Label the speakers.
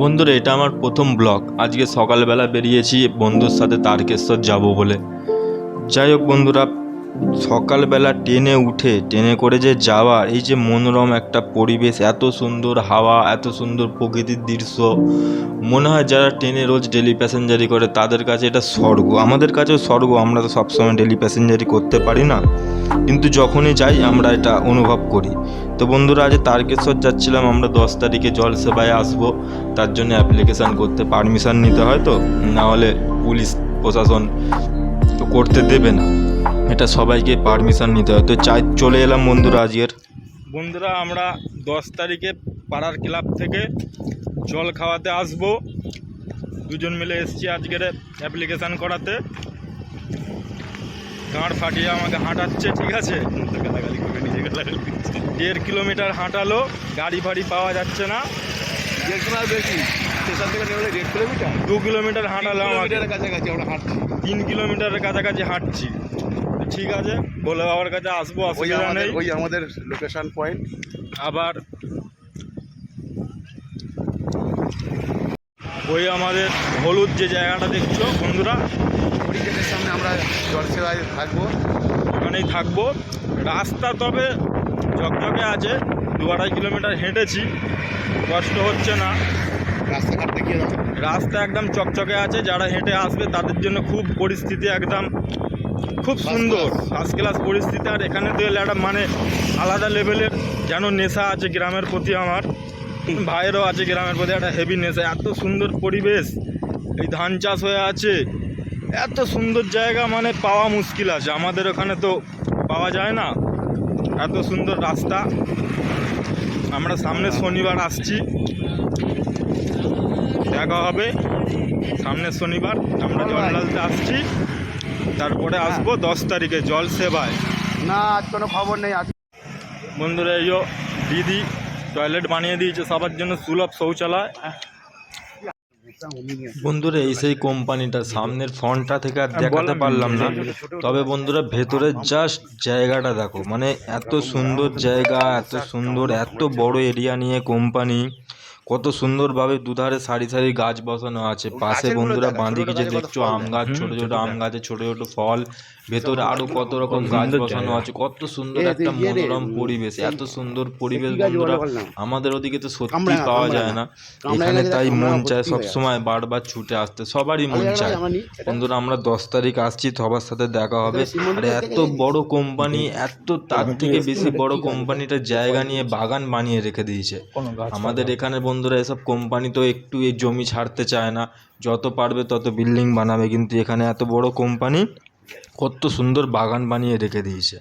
Speaker 1: বন্ধুরা, এটা আমার প্রথম ব্লগ। আজকে সকালবেলা বেরিয়েছি বন্ধুর সাথে তারকেশ্বর যাব বলে। যাই হোক বন্ধুরা, সকালবেলা ট্রেনে করে যে যাওয়া, এই যে মনোরম একটা পরিবেশ, এত সুন্দর হাওয়া, এত সুন্দর প্রকৃতির দৃশ্য, মনে হয় যারা ট্রেনে রোজ ডেলি প্যাসেঞ্জারি করে তাদের কাছে এটা স্বর্গ। আমাদের কাছেও স্বর্গ, আমরা তো সবসময় ডেলি প্যাসেঞ্জারি করতে পারি না, কিন্তু যখনই যাই আমরা এটা অনুভব করি। তো বন্ধুরা, আজ তারকেশ্বর যাচ্ছিলাম আমরা। 10 তারিখে জলসেবায় আসবো, তার জন্য অ্যাপ্লিকেশান করতে পারমিশন নিতে হয়, তো না হলে পুলিশ প্রশাসন তো করতে দেবে না, এটা সবাইকে পারমিশন নিতে হয়। তো চলে এলাম বন্ধুরা আজকের। বন্ধুরা, আমরা 10 তারিখে পাড়ার ক্লাব থেকে জল খাওয়াতে আসবো। দুজন মিলে এসছি আজকের অ্যাপ্লিকেশান করাতে। গাঁড় ফাটিয়ে আমাকে হাঁটাচ্ছে, ঠিক আছে। 1.5 কিলোমিটার হাঁটালো, গাড়ি ফাড়ি পাওয়া যাচ্ছে না। 2 কিলোমিটার হাঁটালো, 3 কিলোমিটারের কাছাকাছি হাঁটছি। ঠিক আছে, ভোলে বাবার কাছে আসবো, অসুবিধা নেই।
Speaker 2: ওই আমাদের লোকেশন পয়েন্ট।
Speaker 1: আবার ওই আমাদের হলুদ যে জায়গাটা দেখছো বন্ধুরা,
Speaker 2: হরিকেটের সামনে আমরা জলসেবায় থাকবো,
Speaker 1: ওখানেই থাকবো। রাস্তা তবে ঝকঝকে আছে, 2-2.5 কিলোমিটার হেঁটেছি, কষ্ট হচ্ছে না।
Speaker 2: রাস্তাঘাট দেখিয়ে দাও।
Speaker 1: রাস্তা একদম চকচকে আছে, যারা হেঁটে আসবে তাদের জন্য খুব পরিস্থিতি একদম খুব সুন্দর, ফার্স্ট ক্লাস পরিস্থিতি। আর এখানে তো এলে একটা মানে আলাদা লেভেলের যেন নেশা আছে গ্রামের প্রতি। আমার ভাইয়েরও আছে গ্রামের প্রতি একটা হেভি নেশা। এত সুন্দর পরিবেশ, এই ধান চাষ হয়ে আছে, এত সুন্দর জায়গা মানে পাওয়া মুশকিল আছে, আমাদের ওখানে তো পাওয়া যায় না। এত সুন্দর রাস্তা। আমরা সামনে শনিবার আসছি, দেখা হবে সামনের শনিবার। আমরা জল ঢালতে আসছি, তারপরে আসবো 10 তারিখে জলসেবায়।
Speaker 2: না, আজ কোনো খবর নেই। আজ
Speaker 1: বন্ধুরা, এই দিদি টয়লেট বানিয়ে দিয়েছে সবার জন্য, সুলভ শৌচালয়। বন্ধুরা, এই সেই কোম্পানিটা, সামনের ফ্রন্টটা থেকে আর দেখাতে পারলাম না, তবে বন্ধুরা ভেতরের জাস্ট জায়গাটা দেখো, মানে এত সুন্দর জায়গা, এত সুন্দর, এত বড় এরিয়া নিয়ে কোম্পানি। কত সুন্দরভাবে দুধারে সারি সারি গাছ বসানো আছে। পাশে বন্ধুরা বাঁদিকে যে দেখছো আম গাছ, ছোট ছোট আম গাছে ছোট ছোট ফল, ভেতরে আরো কত রকম গাছ বসানো আছে। কত সুন্দর একটা মনোরম পরিবেশ, এত সুন্দর পরিবেশ বন্ধুরা, আমাদের ওদিকে তো সত্যি পাওয়া যায় না। এখানে তাই মন চায় সবসময় বারবার ছুটে আসতে, সবারই মন চায়। বন্ধুরা, আমরা 10 তারিখ আসছি, সবার সাথে দেখা হবে। আর এত বড় কোম্পানি, এত তার থেকে বেশি বড় কোম্পানিটা জায়গা নিয়ে বাগান বানিয়ে রেখে দিয়েছে। আমাদের এখানে বন্ধুরা এসব কোম্পানি তো একটু এই জমি ছাড়তে চায় না, যত পারবে তত বিল্ডিং বানাবে, কিন্তু এখানে এত বড় কোম্পানি কত সুন্দর বাগান বানিয়ে রেখে দিয়েছে।